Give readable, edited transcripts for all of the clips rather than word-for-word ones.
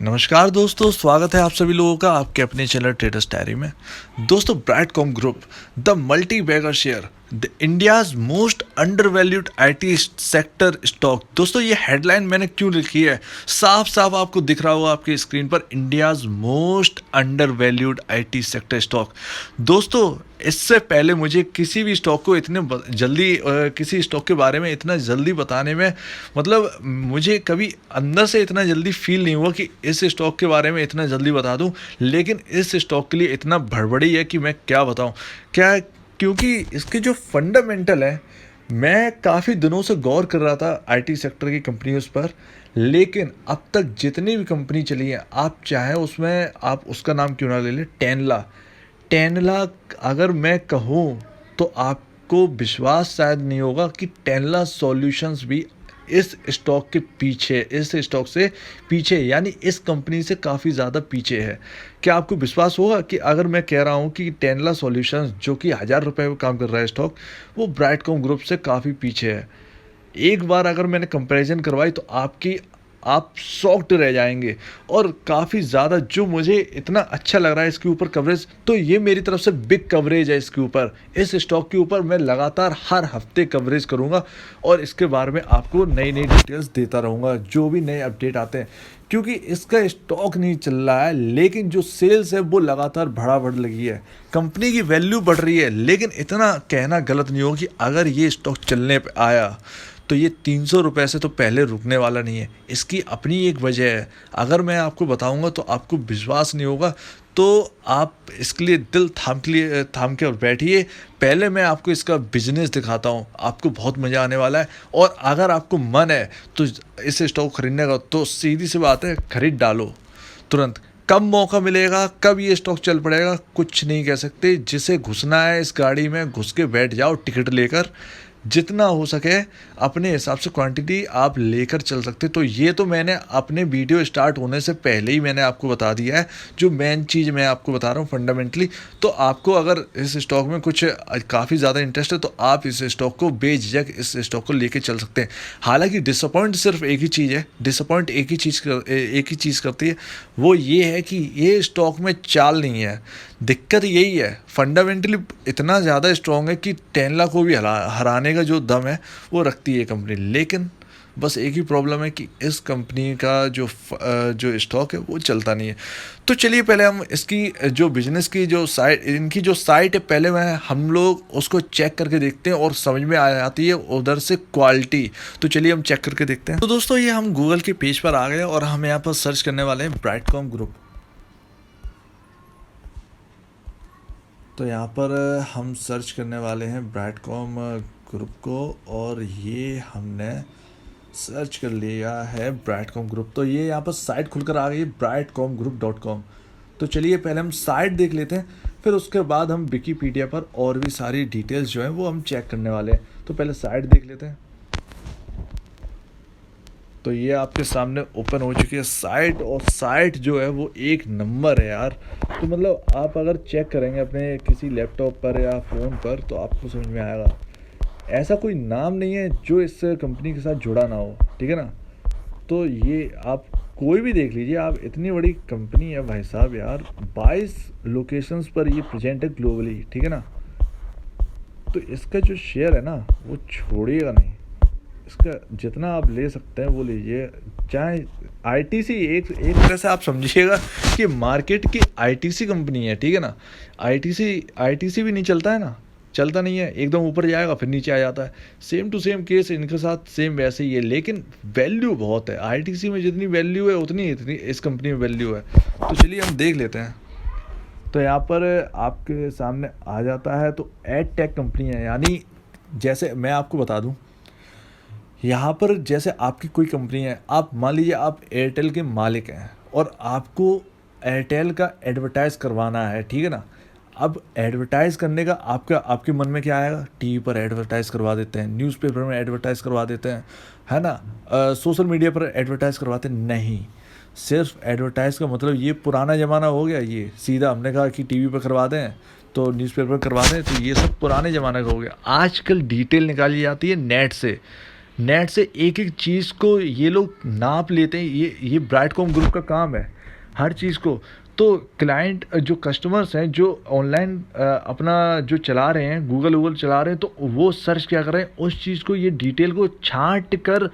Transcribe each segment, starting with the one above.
नमस्कार दोस्तों, स्वागत है आप सभी लोगों का आपके अपने चैनल ट्रेडर्स डायरी में। दोस्तों, Brightcom group the multibagger share the India's most undervalued IT sector stock. दोस्तों, ये हेडलाइन मैंने क्यों लिखी है, साफ साफ आपको दिख रहा होगा आपकी स्क्रीन पर, India's most undervalued IT sector stock. दोस्तों, इससे पहले मुझे किसी भी स्टॉक को इतने जल्दी किसी स्टॉक के बारे में इतना जल्दी बताने में, मतलब मुझे कभी अंदर से इतना जल्दी फील नहीं हुआ कि इस स्टॉक के बारे में इतना जल्दी बता दूं। लेकिन इस स्टॉक के लिए इतना भड़बड़ी है कि मैं क्या बताऊं। क्या, क्योंकि इसके जो फंडामेंटल है, मैं काफ़ी दिनों से गौर कर रहा था आईटी सेक्टर की कंपनीज पर। लेकिन अब तक जितनी भी कंपनी चली है, आप चाहे उसमें आप उसका नाम क्यों ना ले लें, टेनला। टेनला अगर मैं कहूँ तो आपको विश्वास शायद नहीं होगा कि टेनला सॉल्यूशंस भी इस स्टॉक के पीछे, इस स्टॉक से पीछे, यानी इस कंपनी से काफ़ी ज़्यादा पीछे है। क्या आपको विश्वास होगा कि अगर मैं कह रहा हूँ कि टेनला सॉल्यूशंस, जो कि 1000 रुपये में काम कर रहा है स्टॉक, वो ब्राइटकॉम ग्रुप से काफ़ी पीछे है। एक बार अगर मैंने कंपैरिजन करवाई तो आप शॉक्ड रह जाएंगे। और काफ़ी ज़्यादा जो मुझे इतना अच्छा लग रहा है इसके ऊपर कवरेज, तो ये मेरी तरफ से बिग कवरेज है इसके ऊपर। इस स्टॉक के ऊपर मैं लगातार हर हफ्ते कवरेज करूँगा और इसके बारे में आपको नई नई डिटेल्स देता रहूँगा जो भी नए अपडेट आते हैं। क्योंकि इसका स्टॉक नहीं चल रहा है, लेकिन जो सेल्स है वो लगातार बढ़ लगी है। कंपनी की वैल्यू बढ़ रही है, लेकिन इतना कहना गलत नहीं होगा कि अगर ये स्टॉक चलने पे आया तो ये 300 रुपये से तो पहले रुकने वाला नहीं है। इसकी अपनी एक वजह है, अगर मैं आपको बताऊंगा तो आपको विश्वास नहीं होगा। तो आप इसके लिए दिल थाम के और बैठिए। पहले मैं आपको इसका बिजनेस दिखाता हूँ, आपको बहुत मज़ा आने वाला है। और अगर आपको मन है तो इस स्टॉक खरीदने का, तो सीधी सी बात है, खरीद डालो तुरंत। कब मौका मिलेगा, कब ये स्टॉक चल पड़ेगा, कुछ नहीं कह सकते। जिसे घुसना है इस गाड़ी में, घुस के बैठ जाओ टिकट लेकर। जितना हो सके अपने हिसाब से क्वांटिटी आप लेकर चल सकते। तो ये तो मैंने अपने वीडियो स्टार्ट होने से पहले ही मैंने आपको बता दिया है, जो मेन चीज़ मैं आपको बता रहा हूँ फंडामेंटली। तो आपको अगर इस स्टॉक में कुछ काफ़ी ज़्यादा इंटरेस्ट है तो आप इस स्टॉक को बेझिझक इस स्टॉक को लेके चल सकते हैं। हालांकि डिसअपॉइंट सिर्फ एक ही चीज़ है, डिसअपॉइंट एक ही चीज़ करती है, वो ये है कि ये स्टॉक में चाल नहीं है। दिक्कत यही है, फंडामेंटली इतना ज़्यादा स्ट्रॉन्ग है कि टेनला को भी हराने का जो दम है वो रखती है कंपनी। लेकिन बस एक ही प्रॉब्लम है कि इस कंपनी का जो स्टॉक है वो चलता नहीं है। तो चलिए पहले हम इसकी जो बिजनेस की जो साइट, इनकी जो साइट है, पहले हम लोग उसको चेक करके देखते हैं और समझ में आ जाती है उधर से क्वालिटी। तो चलिए हम चेक करके देखते हैं। तो दोस्तों, ये हम गूगल के पेज पर आ गए और हम यहाँ पर सर्च करने वाले हैं ब्राइटकॉम ग्रुप। तो यहाँ पर हम सर्च करने वाले हैं ब्राइटकॉम ग्रुप को, और ये हमने सर्च कर लिया है ब्राइटकॉम ग्रुप। तो ये यहाँ पर साइट खुलकर आ गई है, brightcomgroup.com। तो चलिए पहले हम साइट देख लेते हैं, फिर उसके बाद हम विकीपीडिया पर और भी सारी डिटेल्स जो हैं वो हम चेक करने वाले हैं। तो पहले साइट देख लेते हैं। तो ये आपके सामने ओपन हो चुकी है साइट, और साइट जो है वो एक नंबर है यार। तो मतलब आप अगर चेक करेंगे अपने किसी लैपटॉप पर या फ़ोन पर तो आपको समझ में आएगा। ऐसा कोई नाम नहीं है जो इस कंपनी के साथ जुड़ा ना हो, ठीक है ना। तो ये आप कोई भी देख लीजिए, आप इतनी बड़ी कंपनी है भाई साहब यार, 22 लोकेशंस पर ये प्रेजेंट है ग्लोबली, ठीक है ना। तो इसका जो शेयर है ना वो छोड़िएगा नहीं, इसका जितना आप ले सकते हैं वो लीजिए। चाहे आईटीसी, एक तरह से आप समझिएगा कि मार्केट की आईटीसी कंपनी है, ठीक है ना। आईटीसी भी नहीं चलता है ना, चलता नहीं है, एकदम ऊपर जाएगा फिर नीचे आ जाता है। सेम टू सेम केस इनके साथ सेम वैसे ही है। लेकिन वैल्यू बहुत है आईटीसी में, जितनी वैल्यू है उतनी इस कंपनी में वैल्यू है। तो चलिए हम देख लेते हैं। तो यहाँ पर आपके सामने आ जाता है, तो एड टेक कंपनी है, यानी जैसे मैं आपको बता दूँ, यहाँ पर जैसे आपकी कोई कंपनी है, आप मान लीजिए आप एयरटेल के मालिक हैं और आपको एयरटेल का एडवर्टाइज़ करवाना है, ठीक है ना। अब एडवर्टाइज़ करने का आपके मन में क्या आएगा, टीवी पर एडवर्टाइज़ करवा देते हैं, न्यूज़पेपर में एडवर्टाइज़ करवा देते हैं, है ना, सोशल मीडिया पर एडवर्टाइज़ करवाते नहीं। सिर्फ एडवर्टाइज़ का मतलब ये पुराना ज़माना हो गया। ये सीधा हमने कहा कि टीवी पर करवा दें तो न्यूज़पेपर करवा दें, तो ये सब पुराने ज़माने का हो गया। आजकल डिटेल निकाली जाती है नेट से। नेट से एक एक चीज़ को ये लोग नाप लेते हैं। ये ब्राइटकॉम ग्रुप का काम है हर चीज़ को। तो क्लाइंट जो कस्टमर्स हैं जो ऑनलाइन अपना जो चला रहे हैं, गूगल चला रहे हैं, तो वो सर्च क्या कर रहे हैं, उस चीज़ को, ये डिटेल को छांट कर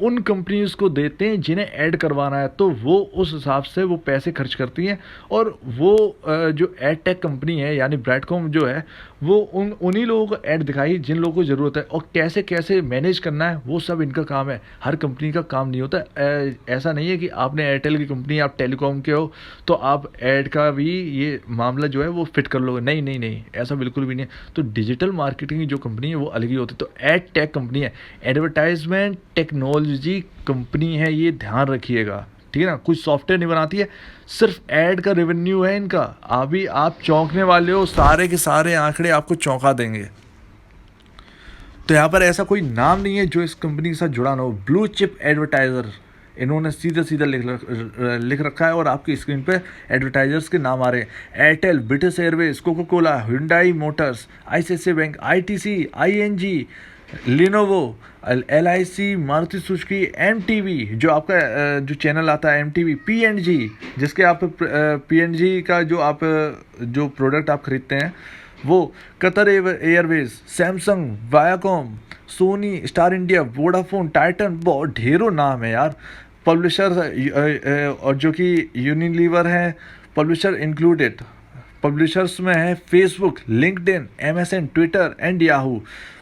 उन कंपनीज को देते हैं जिन्हें ऐड करवाना है। तो वो उस हिसाब से वो पैसे खर्च करती हैं, और वो जो एड टेक कंपनी है यानी ब्राइटकॉम जो है, वो उन्हीं लोगों को ऐड दिखाई जिन लोगों को ज़रूरत है। और कैसे कैसे मैनेज करना है वो सब इनका काम है। हर कंपनी का काम नहीं होता। ऐसा नहीं है कि आपने एयरटेल की कंपनी, आप टेलीकॉम के हो, तो आप ऐड का भी ये मामला जो है वो फिट कर लोगे। नहीं नहीं नहीं, ऐसा बिल्कुल भी नहीं है। तो डिजिटल मार्केटिंग की जो कंपनी है वो अलग ही होती है। तो एड टेक कंपनी है, एडवर्टाइजमेंट टेक्नोलॉजी कंपनी है, ये ध्यान रखिएगा, ठीक है ना। कुछ सॉफ्टवेयर नहीं बनाती है, सिर्फ ऐड का रेवेन्यू है इनका। अभी आप चौंकने वाले हो, सारे के सारे आंकड़े आपको चौंका देंगे। तो यहाँ पर ऐसा कोई नाम नहीं है जो इस कंपनी के साथ जुड़ा ना हो। ब्लू चिप एडवर्टाइज़र इन्होंने सीधा सीधा लिख रखा है, और आपकी स्क्रीन पे एडवर्टाइजर्स के नाम आ रहे हैं। Airtel, British Airways, Coca Cola, Hyundai Motors, ICICI bank, ITC, ING, Lenovo, LIC, Maruti Suzuki, MTV, जो आपका जो चैनल आता है MTV, P&G, जिसके आप P&G का जो आप जो प्रोडक्ट आप खरीदते हैं वो, Qatar Airways, Samsung, Viacom, Sony, Star India, Vodafone, Titan, बहुत ढेरों नाम है यार। पब्लिशर और जो कि यूनिलीवर है, पब्लिशर इंक्लूडेड। पब्लिशर्स में है Facebook, LinkedIn, MSN, Twitter and Yahoo.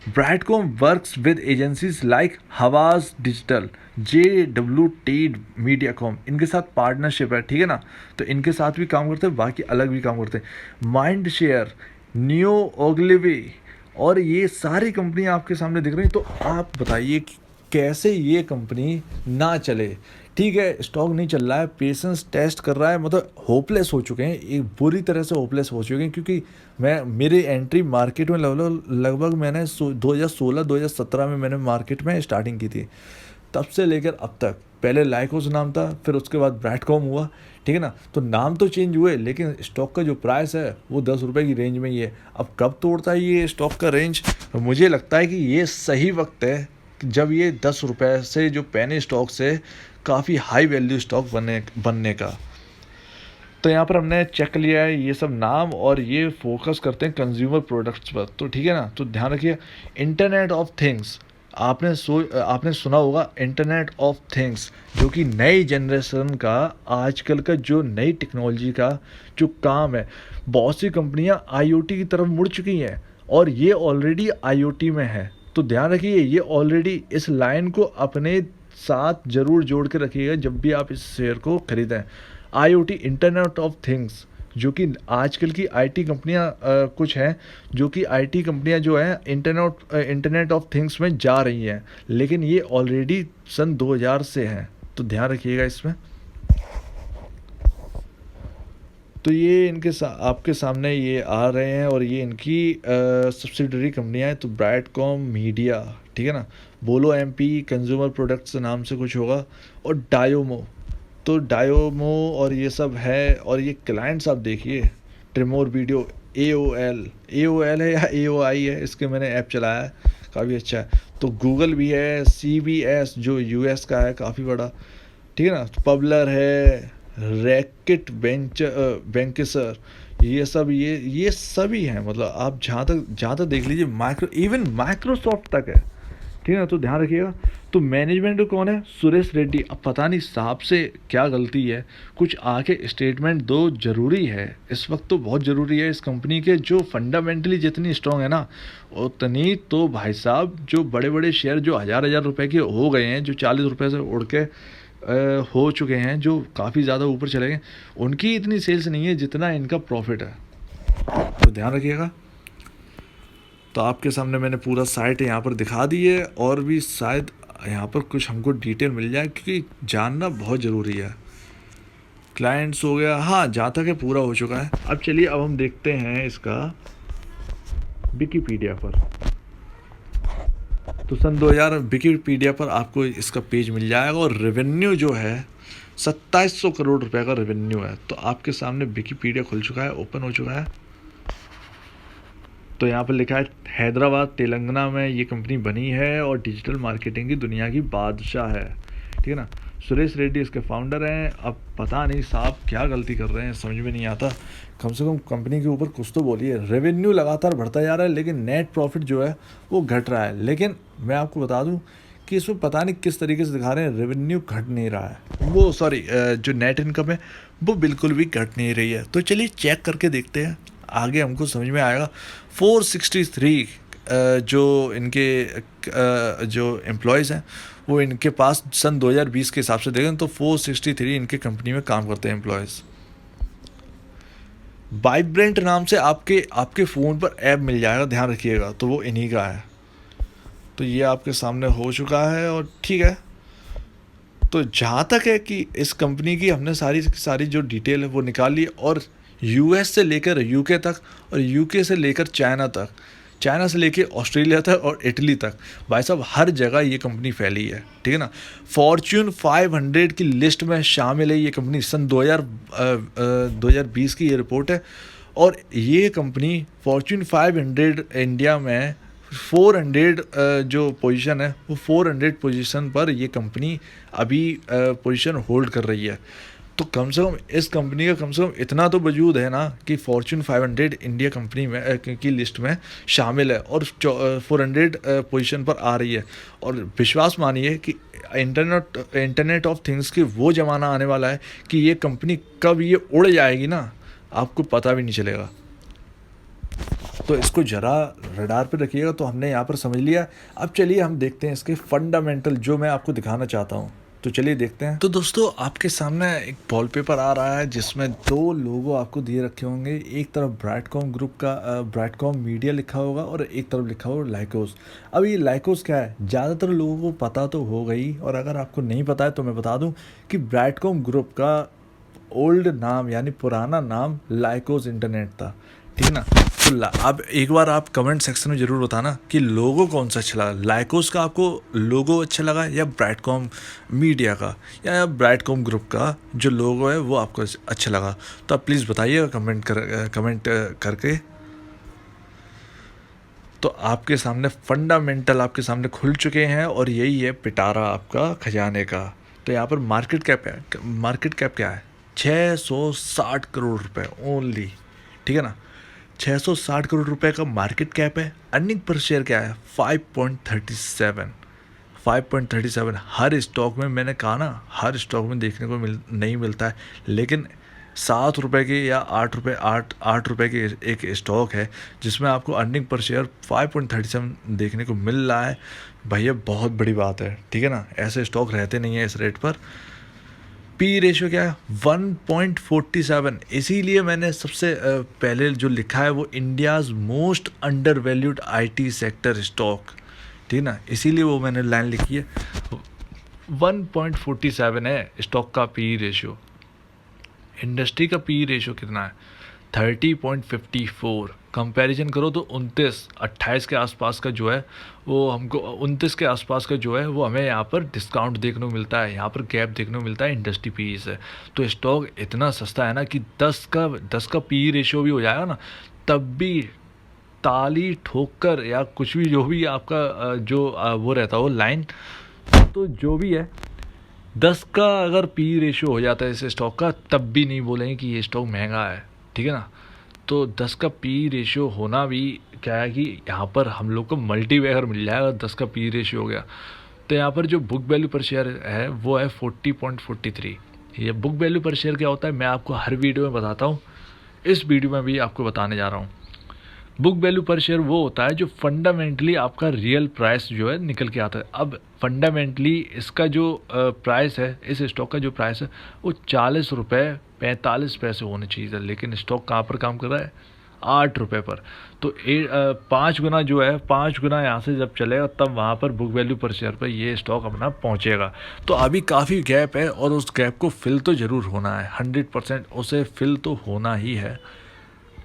Brightcom works with agencies like Havas digital, JWT MediaCom, इनके साथ पार्टनरशिप है, ठीक है ना। तो इनके साथ भी काम करते हैं, बाकी अलग भी काम करते हैं। माइंड शेयर, नियो, ओग्लिवी, और ये सारी कंपनी आपके सामने दिख रही हैं। तो आप बताइए कि कैसे ये कंपनी ना चले। ठीक है, स्टॉक नहीं चल रहा है, पेशेंस टेस्ट कर रहा है, मतलब होपलेस हो चुके हैं, एक बुरी तरह से होपलेस हो चुके हैं। क्योंकि मेरी एंट्री मार्केट में लगभग मैंने 2016-2017 में मैंने मार्केट में स्टार्टिंग की थी। तब से लेकर अब तक, पहले लाइकोस नाम था, फिर उसके बाद ब्राइटकॉम हुआ, ठीक है ना। तो नाम तो चेंज हुए, लेकिन स्टॉक का जो प्राइस है वो 10 रुपये की रेंज में ही है। अब कब तोड़ता है ये स्टॉक का रेंज, मुझे लगता है कि ये सही वक्त है जब ये 10 रुपये से जो पेनी स्टॉक से काफ़ी हाई वैल्यू स्टॉक बनने का। तो यहाँ पर हमने चेक लिया है ये सब नाम, और ये फोकस करते हैं कंज्यूमर प्रोडक्ट्स पर। तो ठीक है ना। तो ध्यान रखिए, इंटरनेट ऑफ थिंग्स, आपने सुना होगा इंटरनेट ऑफ थिंग्स, जो कि नई जनरेशन का, आजकल का जो नई टेक्नोलॉजी का जो काम है। बहुत सी कंपनियां IoT की तरफ मुड़ चुकी हैं, और ये ऑलरेडी IoT में है। तो ध्यान रखिए, ये ऑलरेडी इस लाइन को अपने साथ ज़रूर जोड़ के रखिएगा जब भी आप इस शेयर को खरीदें। IoT, इंटरनेट ऑफ थिंग्स, जो कि आजकल की IT कंपनियां कुछ हैं, जो कि IT कंपनियां जो हैं इंटरनेट ऑफ थिंग्स में जा रही हैं, लेकिन ये ऑलरेडी सन 2000 से हैं। तो ध्यान रखिएगा इसमें। तो ये आपके सामने ये आ रहे हैं, और ये इनकी सब्सिडरी कंपनियां हैं। तो ब्राइटकॉम मीडिया, ठीक है ना, बोलो MP कंज्यूमर प्रोडक्ट्स नाम से कुछ होगा, और डायोमो। तो डायोमो और ये सब है, और ये क्लाइंट्स आप देखिए, ट्रिमोर वीडियो, AOL है या AOI है, इसके मैंने ऐप चलाया है, काफ़ी अच्छा है। तो गूगल भी है, CBS जो US का है, काफ़ी बड़ा, ठीक है ना। तो पबलर है, रैकेट बेंकिसर, ये सभी हैं। मतलब आप जहाँ तक देख लीजिए, इवन माइक्रोसॉफ्ट तक है, ठीक है ना। तो ध्यान रखिएगा। तो मैनेजमेंट कौन है, सुरेश रेड्डी। अब पता नहीं साहब से क्या गलती है, कुछ आके स्टेटमेंट दो, ज़रूरी है इस वक्त, तो बहुत ज़रूरी है। इस कंपनी के जो फंडामेंटली जितनी स्ट्रॉन्ग है ना, उतनी तो भाई साहब जो बड़े बड़े शेयर जो हज़ार रुपए के हो गए हैं, जो 40 रुपये से उड़ के हो चुके हैं, जो काफ़ी ज़्यादा ऊपर चले गए, उनकी इतनी सेल्स नहीं है जितना इनका प्रॉफिट है। तो ध्यान रखिएगा। तो आपके सामने मैंने पूरा साइट यहाँ पर दिखा दी है, और भी शायद यहाँ पर कुछ हमको डिटेल मिल जाए, क्योंकि जानना बहुत ज़रूरी है। क्लाइंट्स हो गया, हाँ, जहाँ तक है पूरा हो चुका है। अब चलिए, अब हम देखते हैं इसका विकिपीडिया पर। तो सन 2000 विकिपीडिया पर आपको इसका पेज मिल जाएगा, और रेवेन्यू जो है 2700 करोड़ रुपए का रेवेन्यू है। तो आपके सामने विकिपीडिया खुल चुका है, ओपन हो चुका है। तो यहाँ पर लिखा है हैदराबाद तेलंगाना में ये कंपनी बनी है और डिजिटल मार्केटिंग की दुनिया की बादशाह है, ठीक है ना। सुरेश रेड्डी इसके फाउंडर हैं। अब पता नहीं साहब क्या गलती कर रहे हैं, समझ में नहीं आता। कम से कम कंपनी के ऊपर कुछ तो बोलिए। रेवेन्यू लगातार बढ़ता जा रहा है लेकिन नेट प्रॉफिट जो है वो घट रहा है। लेकिन मैं आपको बता दूं कि इसमें पता नहीं किस तरीके से दिखा रहे हैं, रेवेन्यू घट नहीं रहा है, वो सॉरी जो नेट इनकम है वो बिल्कुल भी घट नहीं रही है। तो चलिए चेक करके देखते हैं, आगे हमको समझ में आएगा। 463 जो इनके जो एम्प्लॉयज़ हैं वो इनके पास सन 2020 के हिसाब से देखें तो 463 इनके कंपनी में काम करते हैं एम्प्लॉयज़। वाइब्रेंट नाम से आपके फ़ोन पर ऐप मिल जाएगा, ध्यान रखिएगा, तो वो इन्हीं का है। तो ये आपके सामने हो चुका है और ठीक है। तो जहाँ तक है कि इस कंपनी की हमने सारी जो डिटेल है वो निकाल ली, और यूएस से लेकर यूके तक और यूके से लेकर चाइना तक, चाइना से लेकर ऑस्ट्रेलिया तक और इटली तक, भाई साहब हर जगह ये कंपनी फैली है, ठीक है ना। फॉर्च्यून 500 की लिस्ट में शामिल है ये कंपनी। सन 2020 की ये रिपोर्ट है और ये कंपनी फॉर्च्यून 500 इंडिया में 400 जो पोजीशन है वो 400 पोजीशन पर ये कंपनी अभी पोजीशन होल्ड कर रही है। तो कम से कम इस कंपनी का कम से कम इतना तो वजूद है ना कि फॉर्च्यून 500 इंडिया कंपनी में की लिस्ट में शामिल है और 400 पोजीशन पर आ रही है। और विश्वास मानिए कि इंटरनेट ऑफ थिंग्स की वो ज़माना आने वाला है कि ये कंपनी कब ये उड़ जाएगी ना, आपको पता भी नहीं चलेगा। तो इसको ज़रा रडार पे रखिएगा। तो हमने यहाँ पर समझ लिया। अब चलिए हम देखते हैं इसके फंडामेंटल जो मैं आपको दिखाना चाहता हूँ। तो चलिए देखते हैं। तो दोस्तों आपके सामने एक वॉलपेपर आ रहा है जिसमें दो लोगो आपको दिए रखे होंगे। एक तरफ ब्राइटकॉम ग्रुप का ब्राइटकॉम मीडिया लिखा होगा और एक तरफ लिखा होगा लाइकोस। अब ये लाइकोस क्या है, ज़्यादातर लोगों को पता तो होगा ही, और अगर आपको नहीं पता है तो मैं बता दूँ कि ब्राइटकॉम ग्रुप का ओल्ड नाम यानी पुराना नाम लाइकोस इंटरनेट था, ठीक है ना। तो अब एक बार आप कमेंट सेक्शन में ज़रूर बताना कि लोगो कौन सा अच्छा लगा, लाइकोस का आपको लोगो अच्छा लगा या ब्राइटकॉम मीडिया का या ब्राइटकॉम ग्रुप का जो लोगो है वो आपको अच्छा लगा। तो आप प्लीज़ बताइएगा कमेंट करके। तो आपके सामने फंडामेंटल आपके सामने खुल चुके हैं और यही है पिटारा आपका खजाने का। तो यहाँ पर मार्केट कैप क्या है, 660 करोड़ रुपए ओनली, ठीक है ना। 660 करोड़ रुपए का मार्केट कैप है। अर्निंग पर शेयर क्या है, 5.37। हर स्टॉक में, मैंने कहा ना, हर स्टॉक में देखने को नहीं मिलता है, लेकिन 7 रुपये के या 8 रुपये के एक स्टॉक है जिसमें आपको अर्निंग पर शेयर 5.37 देखने को मिल रहा है। भैया बहुत बड़ी बात है, ठीक है ना। ऐसे स्टॉक रहते नहीं है इस रेट पर। पी रेशियो क्या है, 1.47। इसीलिए मैंने सबसे पहले जो लिखा है वो India's most under valued IT sector stock, ठीक है ना, इसीलिए वो मैंने लाइन लिखी है। 1.47 है स्टॉक का पी रेशियो। इंडस्ट्री का पी रेशियो कितना है, 30.54। कंपैरिजन करो तो 28 के आसपास का जो है वो हमको 29 के आसपास का जो है वो हमें यहाँ पर डिस्काउंट देखने को मिलता है, यहाँ पर गैप देखने को मिलता है इंडस्ट्री पी से। तो स्टॉक इतना सस्ता है ना कि 10 का पी रेशियो भी हो जाएगा ना, तब भी ताली ठोक कर या कुछ भी जो भी आपका जो वो रहता हो लाइन, तो जो भी है 10 का अगर पी रेशियो हो जाता है इस स्टॉक का, तब भी नहीं बोलेंगे कि ये स्टॉक महंगा है, ठीक है ना। तो 10 का पी रेशियो होना भी क्या है कि यहाँ पर हम लोग को मल्टी बैगर मिल जाएगा। 10 का पी रेशियो हो गया तो यहाँ पर जो बुक वैल्यू पर शेयर है वो है 40.43। ये बुक वैल्यू पर शेयर क्या होता है मैं आपको हर वीडियो में बताता हूँ, इस वीडियो में भी आपको बताने जा रहा हूँ। बुक वैल्यू पर शेयर वो होता है जो फंडामेंटली आपका रियल प्राइस जो है निकल के आता है। अब फंडामेंटली इसका जो प्राइस है, इस स्टॉक का जो प्राइस है वो 40 रुपये 45 पैसे होने चाहिए, लेकिन स्टॉक कहाँ पर काम कर रहा है, 8 रुपये पर। तो 5 गुना जो है, 5 गुना यहाँ से जब चलेगा तब वहाँ पर बुक वैल्यू पर शेयर पर ये स्टॉक अपना पहुँचेगा। तो अभी काफ़ी गैप है और उस गैप को फिल तो ज़रूर होना है, 100% उसे फिल तो होना ही है।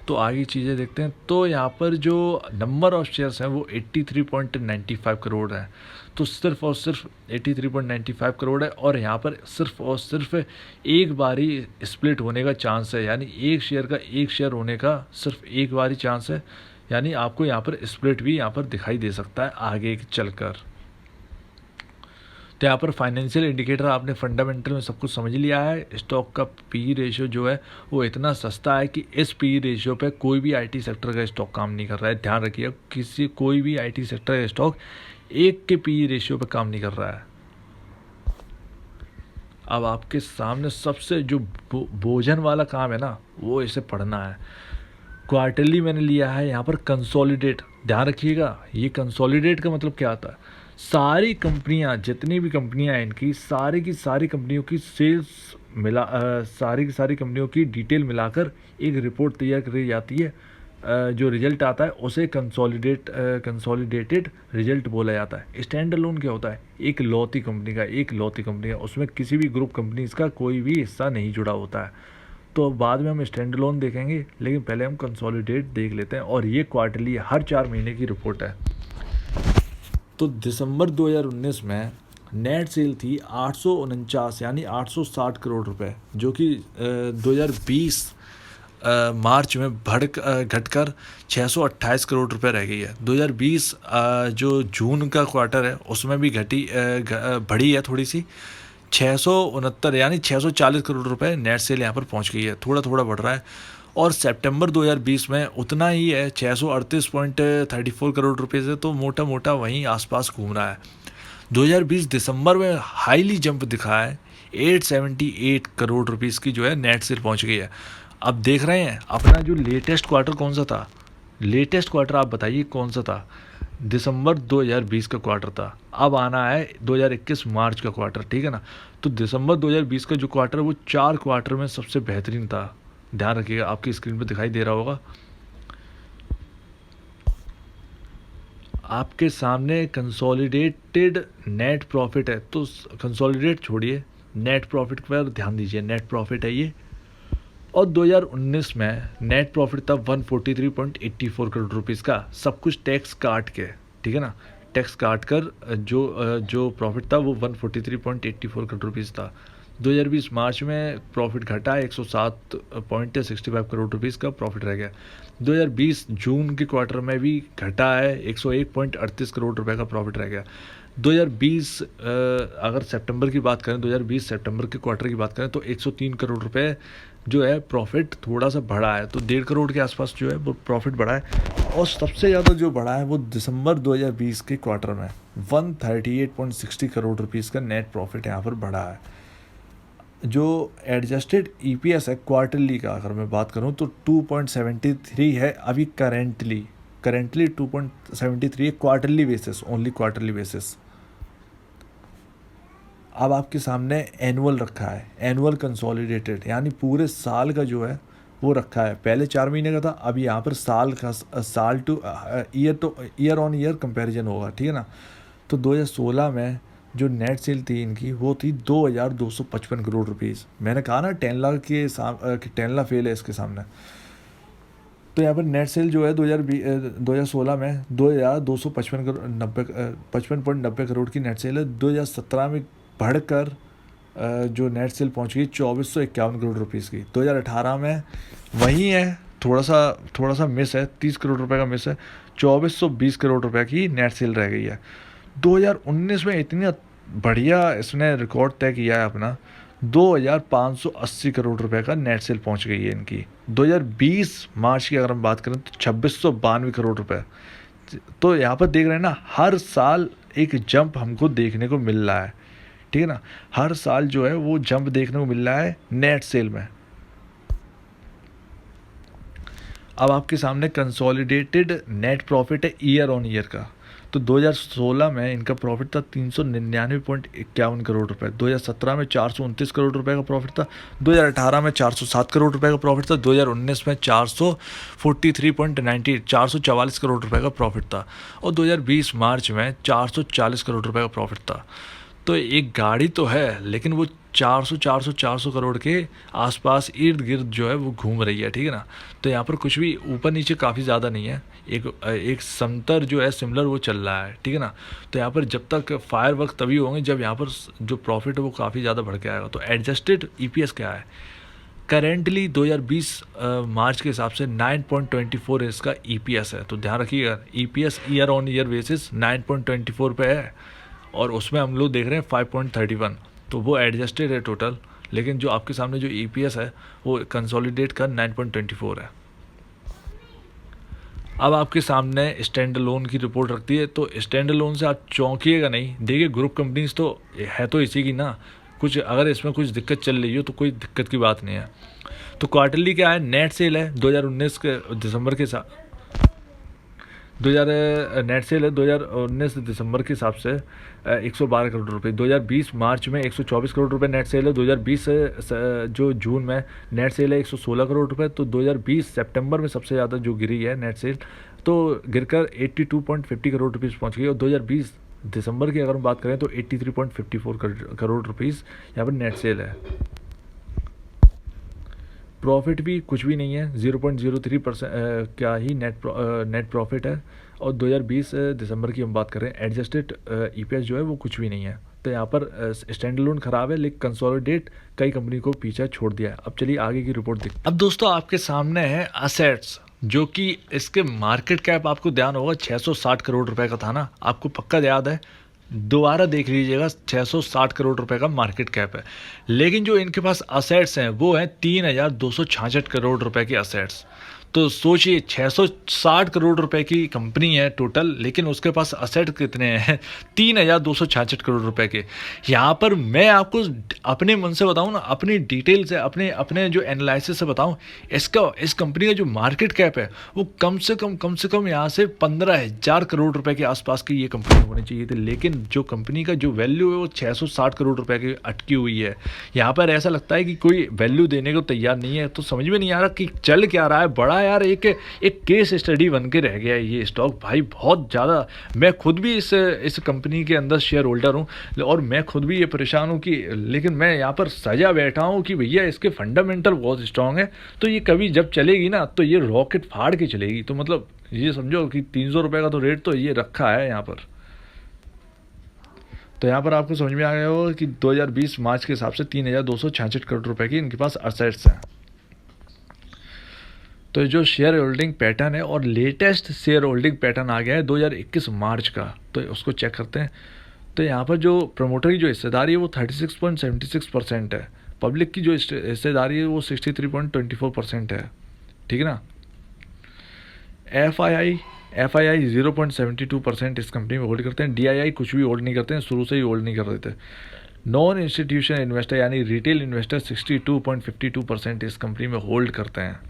तो आगे चीज़ें देखते हैं। तो यहाँ पर जो नंबर ऑफ शेयर्स हैं वो 83.95 करोड़ हैं। तो सिर्फ और सिर्फ 83.95 करोड़ है और यहाँ पर सिर्फ और सिर्फ एक बारी स्प्लिट होने का चांस है, यानी एक शेयर का एक शेयर होने का सिर्फ एक बारी चांस है। यानी आपको यहाँ पर स्प्लिट भी यहाँ पर दिखाई दे सकता है आगे चलकर। तो यहाँ पर फाइनेंशियल इंडिकेटर आपने फंडामेंटल में सब कुछ समझ लिया है। स्टॉक का पी रेशियो जो है वो इतना सस्ता है कि इस पी रेशियो पे कोई भी आईटी सेक्टर का स्टॉक काम नहीं कर रहा है। ध्यान रखिए, कोई भी आईटी सेक्टर का स्टॉक 1 के पी रेशियो पे काम नहीं कर रहा है। अब आपके सामने सबसे जो भोजन वाला काम है ना, वो इसे पढ़ना है। क्वार्टरली मैंने लिया है यहाँ पर कंसोलिडेट। ध्यान रखिएगा, ये कंसोलिडेट का मतलब क्या आता है, सारी कंपनियां, जितनी भी कंपनियां हैं इनकी सारी की सारी कंपनियों की सेल्स सारी की सारी कंपनियों की डिटेल मिलाकर एक रिपोर्ट तैयार करी जाती है। जो रिजल्ट आता है उसे कंसोलिडेटेड रिजल्ट बोला जाता है। स्टैंड अलोन क्या होता है, एक लौती कंपनी का उसमें किसी भी ग्रुप कंपनीज का कोई भी हिस्सा नहीं जुड़ा होता है। तो बाद में हम स्टैंड अलोन देखेंगे, लेकिन पहले हम कंसोलिडेट देख लेते हैं। और ये क्वार्टरली हर 4 महीने की रिपोर्ट है। तो दिसंबर 2019 में नेट सेल थी 849 यानी 860 करोड़ रुपए, जो कि 2020 मार्च में घटकर 628 करोड़ रुपए रह गई है। 2020 जो जून का क्वार्टर है उसमें भी बढ़ी है थोड़ी सी, 669 यानी 640 करोड़ रुपए नेट सेल यहाँ पर पहुँच गई है। थोड़ा थोड़ा बढ़ रहा है। और सितंबर 2020 में उतना ही है, 638.34 करोड़ रुपए से, तो मोटा मोटा वहीं आसपास घूम रहा है। 2020 दिसंबर में हाईली जंप दिखा है, 878 करोड़ रुपीस की जो है नेट सेल पहुंच गई है। अब देख रहे हैं अपना जो लेटेस्ट क्वार्टर कौन सा था, लेटेस्ट क्वार्टर आप बताइए कौन सा था। दिसंबर 2020 का क्वार्टर था। अब आना है 2021 मार्च का क्वार्टर, ठीक है ना। तो दिसंबर 2020 का जो क्वार्टर वो 4 क्वार्टर में सबसे बेहतरीन था। ध्यान रखिएगा, आपकी स्क्रीन पर दिखाई दे रहा होगा आपके सामने कंसोलिडेटेड नेट प्रॉफिट है। तो कंसोलिडेट छोड़िए, नेट प्रॉफिट पर ध्यान दीजिए। नेट प्रॉफिट है ये। और 2019 में नेट प्रॉफिट था 143.84 करोड़ रुपीस का, सब कुछ टैक्स काट के, ठीक है ना। टैक्स काट कर जो प्रॉफिट था वो 143.84 करोड़ रुपीस था। 2020 मार्च में प्रॉफिट घटा, 107.65 करोड़ रुपीस का प्रॉफिट रह गया। 2020 जून के क्वार्टर में भी घटा है, 101.38 करोड़ रुपए का प्रॉफिट रह गया। 2020 अगर सितंबर की बात करें, 2020 सितंबर के क्वार्टर की बात करें तो 103 करोड़ रुपए जो है प्रॉफिट थोड़ा सा बढ़ा है, तो 1.5 करोड़ के आसपास जो है वो प्रॉफिट बढ़ा है। और सबसे ज़्यादा जो बढ़ा है वो दिसंबर 2020 के क्वार्टर में 138.60 करोड़ रुपीस का नेट प्रॉफिट यहाँ पर बढ़ा है। जो एडजस्टेड ईपीएस है क्वार्टरली का अगर मैं बात करूं तो 2.73 है अभी करेंटली 2.73 है quarterly basis, only quarterly basis. अब आपके सामने एनुअल रखा है, एनुअल कंसोलिडेटेड, यानी पूरे साल का जो है वो रखा है। पहले 4 महीने का था, अभी यहाँ पर साल two year on year comparison होगा, ठीक है ना। तो 2016 में जो नेट सेल थी इनकी वो थी 2255 करोड़ रुपीस। मैंने कहा ना 10 लाख के 10 लाख फेल है इसके सामने। तो यहाँ पर नेट सेल जो है 2016 में 2255 करोड़ 55.90 करोड़ की नेट सेल है। 2017 में बढ़कर जो नेट सेल पहुँच गई 2451 करोड़ रुपीस की। 2018 में वही है, थोड़ा सा मिस है, 30 करोड़ रुपए का मिस है, 2420 करोड़ रुपए की नेट सेल रह गई है। 2019 में इतनी बढ़िया इसने रिकॉर्ड तय किया है अपना, 2580 करोड़ रुपए का नेट सेल पहुंच गई है इनकी। 2020 मार्च की अगर हम बात करें तो 2692 करोड़ रुपए। तो यहाँ पर देख रहे हैं ना, हर साल एक जंप हमको देखने को मिल रहा है, ठीक है ना। हर साल जो है वो जंप देखने को मिल रहा है नेट सेल में। अब आपके सामने कंसोलिडेटेड नेट प्रॉफिट है ईयर ऑन ईयर का। तो 2016 में इनका प्रॉफिट था 399.51 करोड़ रुपए, 2017 में 429 करोड़ रुपए का प्रॉफिट था, 2018 में 407 करोड़ रुपए का प्रॉफिट था, 2019 में 444 करोड़ रुपए का प्रॉफिट था, और 2020 मार्च में 440 करोड़ रुपए का प्रॉफिट था। तो एक गाड़ी तो है, लेकिन वो 400 करोड़ के आसपास इर्द गिर्द जो है वो घूम रही है, ठीक है ना। तो यहाँ पर कुछ भी ऊपर नीचे काफ़ी ज़्यादा नहीं है, एक समतर जो है सिमिलर वो चल रहा है, ठीक है ना। तो यहाँ पर जब तक फायर वर्क तभी होंगे जब यहाँ पर जो प्रॉफिट है वो काफ़ी ज़्यादा बढ़ के आएगा। तो एडजस्टेड ईपीएस क्या है, करेंटली 2020 मार्च के हिसाब से 9.24 इसका ईपीएस है। तो ध्यान रखिएगा, EPS year on year basis 9.24 पे है और उसमें हम लोग देख रहे हैं 5.31, तो वो एडजस्टेड है टोटल। लेकिन जो आपके सामने जो ईपीएस है वो कंसोलिडेट का 9.24 है। अब आपके सामने स्टैंड लोन की रिपोर्ट रखती है, तो स्टैंड लोन से आप चौंकिएगा नहीं। देखिए ग्रुप कंपनीज तो है तो इसी की ना, कुछ अगर इसमें कुछ दिक्कत चल रही हो तो कोई दिक्कत की बात नहीं है। तो क्वार्टरली क्या है, नेट सेल है 2019 के दिसंबर के साथ 2000 नेट सेल है 2019 दिसंबर के हिसाब से 112 करोड़ रुपए। 2020 मार्च में 124 करोड़ रुपए नेट सेल है। 2020 जो जून में नेट सेल है 116 करोड़ रुपए। तो 2020 सितंबर में सबसे ज़्यादा जो गिरी है नेट सेल, तो गिरकर 82.50 करोड़ रुपीज़ पहुंच गई। और 2020 दिसंबर की अगर हम बात करें तो 83.54 करोड़ रुपीज़ यहाँ पर नेट सेल है। प्रॉफिट भी कुछ भी नहीं है, 0.03% क्या ही नेट प्रॉफिट है। और 2020 दिसंबर की हम बात करें, एडजस्टेड ईपीएस जो है वो कुछ भी नहीं है। तो यहाँ पर स्टैंड लोन खराब है, लेकिन कंसोलिडेट कई कंपनी को पीछे छोड़ दिया है। अब चलिए आगे की रिपोर्ट देखते हैं। अब दोस्तों आपके सामने है असेट्स, जो कि इसके मार्केट कैप आपको ध्यान होगा 660 करोड़ रुपए का था ना, आपको पक्का याद है, दोबारा देख लीजिएगा, 660 करोड़ रुपए का मार्केट कैप है। लेकिन जो इनके पास असेट्स हैं वो हैं 3266 करोड़ रुपए के असेट्स। तो सोचिए 660 करोड़ रुपए की कंपनी है टोटल, लेकिन उसके पास असेट कितने हैं 3266 करोड़ रुपए के। यहाँ पर मैं आपको अपने मन से बताऊँ ना, अपनी डिटेल से, अपने अपने जो एनालिसिस से बताऊँ, इस कंपनी का जो मार्केट कैप है वो कम से कम यहाँ से 15,000 करोड़ रुपए के आसपास की ये कंपनी होनी चाहिए थी। लेकिन जो कंपनी का जो वैल्यू है वो 660 करोड़ रुपए की अटकी हुई है। यहाँ पर ऐसा लगता है कि कोई वैल्यू देने को तैयार नहीं है। तो समझ में नहीं आ रहा कि चल क्या रहा है। बड़ा यार एक केस स्टडी बन के रह गया है ये स्टॉक भाई, बहुत ज़्यादा। मैं खुद भी इस कंपनी के अंदर शेयर होल्डर हूँ और मैं खुद भी ये परेशान हूँ कि, लेकिन मैं यहाँ पर सजा बैठा हूँ कि भैया इसके फंडामेंटल बहुत स्ट्रांग है, तो ये कभी जब चलेगी ना तो ये रॉकेट फाड़ के चलेगी। तो मतलब ये समझो कि 300 रुपये का तो रेट तो ये रखा है यहाँ पर। तो यहाँ पर आपको समझ में आ गया होगा कि 2020 मार्च के हिसाब से 3266 करोड़ रुपए की इनके पास असेट्स हैं। तो जो शेयर होल्डिंग पैटर्न है, और लेटेस्ट शेयर होल्डिंग पैटर्न आ गया है 2021 मार्च का, तो उसको चेक करते हैं। तो यहाँ पर जो प्रमोटर की जो हिस्सेदारी है वो 36.76% है। पब्लिक की जो हिस्सेदारी है वो 63.24% है। ठीक है ना। एफ आई आई 0.72% इस कंपनी में होल्ड करते हैं। DII कुछ भी होल्ड नहीं करते हैं, शुरू से ही होल्ड नहीं कर रहे थे। नॉन इंस्टीट्यूशन इन्वेस्टर यानी रिटेल इन्वेस्टर 62.52% इस कंपनी में होल्ड करते हैं।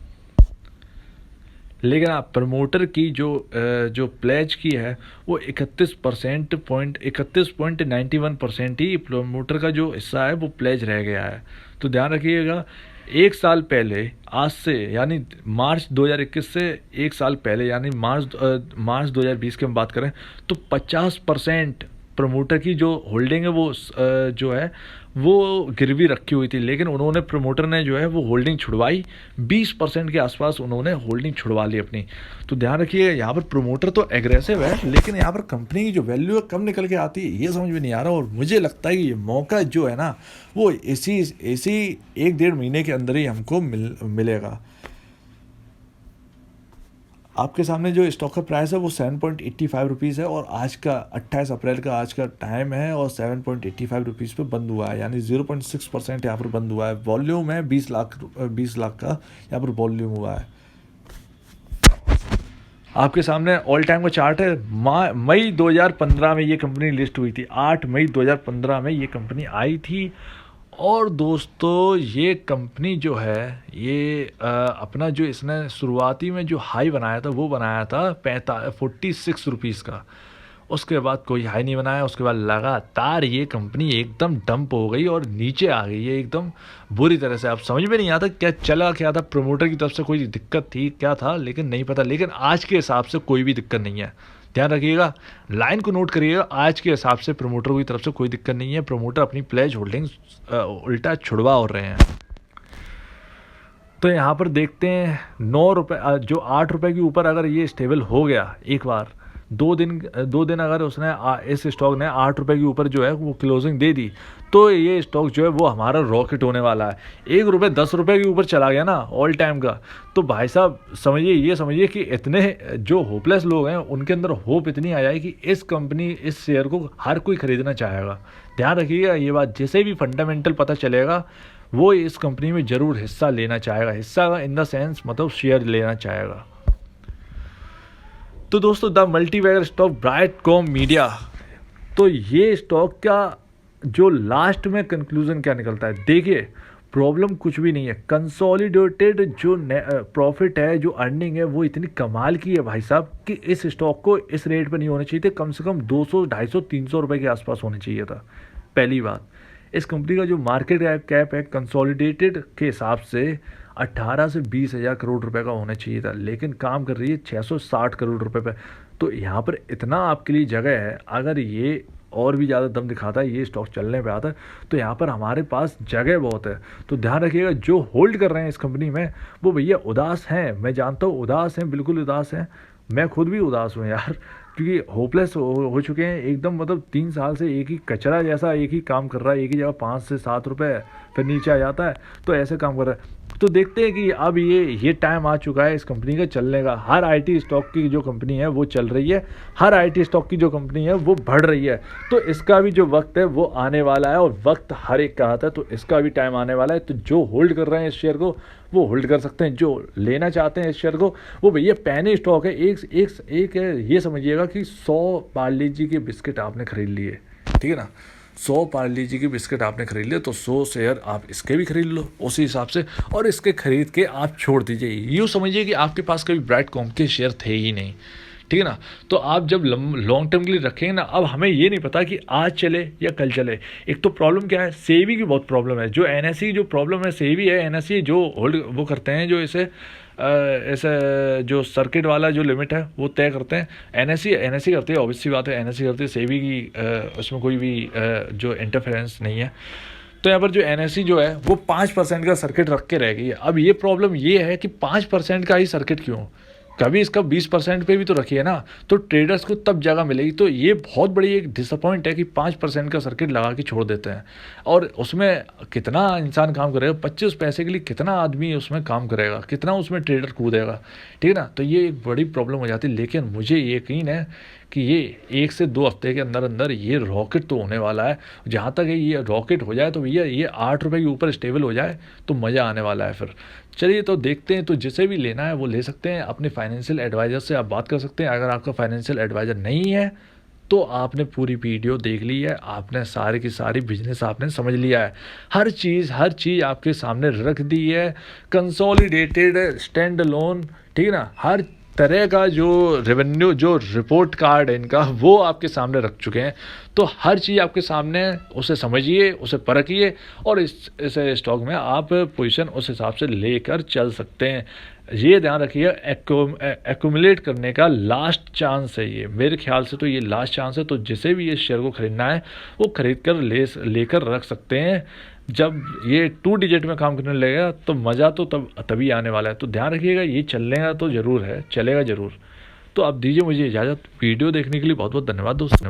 लेकिन आप प्रमोटर की जो प्लेज की है वो 31.91% ही प्रमोटर का जो हिस्सा है वो प्लेज रह गया है। तो ध्यान रखिएगा, एक साल पहले, आज से यानी मार्च 2021 से एक साल पहले यानी मार्च 2020 की हम बात करें तो 50% प्रमोटर की जो होल्डिंग है वो जो है वो गिरवी रखी हुई थी। लेकिन उन्होंने, प्रमोटर ने जो है वो होल्डिंग छुड़वाई, 20% के आसपास उन्होंने होल्डिंग छुड़वा ली अपनी। तो ध्यान रखिए, यहाँ पर प्रमोटर तो एग्रेसिव है, लेकिन यहाँ पर कंपनी की जो वैल्यू है कम निकल के आती है, ये समझ में नहीं आ रहा। और मुझे लगता है कि ये मौका जो है ना वो इसी 1-1.5 महीने के अंदर ही हमको मिलेगा। आपके सामने जो स्टॉक का प्राइस है वो 7.85 रुपीज़ है, और आज का 28 अप्रैल का आज का टाइम है, और 7.85 रुपीज़ पे बंद हुआ है, यानी 0.6% यहाँ पर बंद हुआ है। वॉल्यूम है 20 लाख का यहाँ पर वॉल्यूम हुआ है। आपके सामने ऑल टाइम का चार्ट है। मई 2015 में ये कंपनी लिस्ट हुई थी, 8 मई 2015 में ये कंपनी आई थी। और दोस्तों ये कंपनी जो है ये अपना जो इसने शुरुआती में जो हाई बनाया था वो बनाया था 46 रुपीज़ का। उसके बाद कोई हाई नहीं बनाया। उसके बाद लगातार ये कंपनी एकदम डंप हो गई और नीचे आ गई है एकदम बुरी तरह से। अब समझ में नहीं आता क्या था, प्रमोटर की तरफ से कोई दिक्कत थी क्या था, लेकिन नहीं पता। लेकिन आज के हिसाब से कोई भी दिक्कत नहीं है, ध्यान रखिएगा, लाइन को नोट करिएगा। आज के हिसाब से प्रमोटर की तरफ से कोई दिक्कत नहीं है। प्रमोटर अपनी प्लेज होल्डिंग्स उल्टा छुड़वा हो रहे हैं। तो यहाँ पर देखते हैं 9 रुपये, जो 8 रुपये के ऊपर अगर ये स्टेबल हो गया एक बार, दो दिन अगर उसने इस स्टॉक ने 8 रुपये के ऊपर जो है वो क्लोजिंग दे दी, तो ये स्टॉक जो है वो हमारा रॉकेट होने वाला है। 1 रुपये 10 रुपये के ऊपर चला गया ना ऑल टाइम का, तो भाई साहब समझिए कि इतने जो होपलेस लोग हैं उनके अंदर होप इतनी आ जाए कि इस शेयर को हर कोई खरीदना चाहेगा। ध्यान रखिएगा ये बात, जिसे भी फंडामेंटल पता चलेगा वो इस कंपनी में ज़रूर हिस्सा लेना चाहेगा। हिस्सा इन द सेंस मतलब शेयर लेना चाहेगा। तो दोस्तों the multibagger stock Brightcom media, तो ये स्टॉक का जो लास्ट में कंक्लूजन क्या निकलता है, देखिए प्रॉब्लम कुछ भी नहीं है। कंसोलिडेटेड जो प्रॉफिट है, जो अर्निंग है, वो इतनी कमाल की है भाई साहब कि इस स्टॉक को इस रेट पर नहीं होना चाहिए थे। कम से कम 200, 250, 300 रुपये के आसपास होना चाहिए था। पहली बात, इस कंपनी का जो मार्केट कैप है कंसोलिडेटेड के हिसाब से 18 से 20 हज़ार करोड़ रुपए का होना चाहिए था, लेकिन काम कर रही है 660 करोड़ रुपए पे। तो यहाँ पर इतना आपके लिए जगह है, अगर ये और भी ज़्यादा दम दिखाता है, ये स्टॉक चलने पे आता है, तो यहाँ पर हमारे पास जगह बहुत है। तो ध्यान रखिएगा, जो होल्ड कर रहे हैं इस कंपनी में वो भैया उदास हैं, मैं जानता हूँ उदास हैं, बिल्कुल उदास हैं। मैं खुद भी उदास हूँ यार, क्योंकि होपलेस हो चुके हैं एकदम। मतलब 3 साल से एक ही कचरा जैसा एक ही काम कर रहा है, एक ही जगह 5 से 7 रुपए, फिर नीचे आ जाता है, तो ऐसे काम कर रहा है। तो देखते हैं कि अब ये टाइम आ चुका है इस कंपनी का चलने का। हर आईटी स्टॉक की जो कंपनी है वो चल रही है, हर आईटी स्टॉक की जो कंपनी है वो बढ़ रही है। तो इसका भी जो वक्त है वो आने वाला है, और वक्त हर एक का आता है, तो इसका भी टाइम आने वाला है। तो जो होल्ड कर रहे हैं इस शेयर को वो होल्ड कर सकते हैं, जो लेना चाहते हैं इस शेयर को वो भैया पैनी स्टॉक है। एक है, ये समझिएगा कि 100 पार्ले जी के बिस्किट आपने खरीद लिए, ठीक है ना, 100 पार्ले जी के बिस्किट आपने खरीद लिए, तो 100 शेयर आप इसके भी खरीद लो उसी हिसाब से, और इसके खरीद के आप छोड़ दीजिए। यूँ समझिए कि आपके पास कभी ब्राइटकॉम के शेयर थे ही नहीं, ठीक है ना। तो आप जब लॉन्ग टर्म के लिए रखेंगे ना, अब हमें ये नहीं पता कि आज चले या कल चले। एक तो प्रॉब्लम क्या है, सेबी की बहुत प्रॉब्लम है। जो एनएसई जो प्रॉब्लम है सेबी है, एनएसई जो होल्ड वो करते हैं, जो इसे ऐसे जो सर्किट वाला जो लिमिट है वो तय करते हैं। एनएसई करती है, ऑब्वियस सी बात है, एनएसई करती है। सेबी की उसमें कोई भी जो इंटरफेरेंस नहीं है। तो यहाँ पर जो एनएसई जो है वो 5% का सर्किट रख के रह गई है। अब ये प्रॉब्लम ये है कि 5% का ही सर्किट क्यों, कभी इसका 20% पे भी तो रखिए ना, तो ट्रेडर्स को तब जगह मिलेगी। तो ये बहुत बड़ी एक डिसअपॉइंट है कि 5% का सर्किट लगा के छोड़ देते हैं, और उसमें कितना इंसान काम करेगा, 25 पैसे के लिए कितना आदमी उसमें काम करेगा, कितना उसमें ट्रेडर कूदेगा, ठीक है ना। तो ये एक बड़ी प्रॉब्लम हो जाती है। लेकिन मुझे यकीन है कि ये 1 से 2 हफ्ते के अंदर अंदर ये रॉकेट तो होने वाला है। जहाँ तक है ये रॉकेट हो जाए तो भैया ये 8 रुपये के ऊपर स्टेबल हो जाए तो मज़ा आने वाला है फिर। चलिए तो देखते हैं, तो जिसे भी लेना है वो ले सकते हैं। अपने फाइनेंशियल एडवाइज़र से आप बात कर सकते हैं। अगर आपका फाइनेंशियल एडवाइज़र नहीं है तो आपने पूरी वीडियो देख ली है, आपने सारी की सारी बिजनेस आपने समझ लिया है, हर चीज़ आपके सामने रख दी है, कंसोलिडेटेड स्टैंड अलोन, ठीक है ना। हर तरह का जो रेवेन्यू जो रिपोर्ट कार्ड है इनका वो आपके सामने रख चुके हैं। तो हर चीज़ आपके सामने, उसे समझिए, उसे परखिए, और इस स्टॉक में आप पोजीशन उस हिसाब से लेकर चल सकते हैं। ये ध्यान रखिए, एक्यूमुलेट करने का लास्ट चांस है ये, मेरे ख्याल से तो ये लास्ट चांस है। तो जिसे भी ये शेयर को खरीदना है वो खरीद कर लेकर रख सकते हैं। जब ये 2 डिजिट में काम करने लगेगा तो मज़ा तो तभी आने वाला है। तो ध्यान रखिएगा, ये चलने का तो ज़रूर है, चलेगा ज़रूर। तो अब दीजिए मुझे इजाज़त। वीडियो देखने के लिए बहुत बहुत धन्यवाद दोस्तों।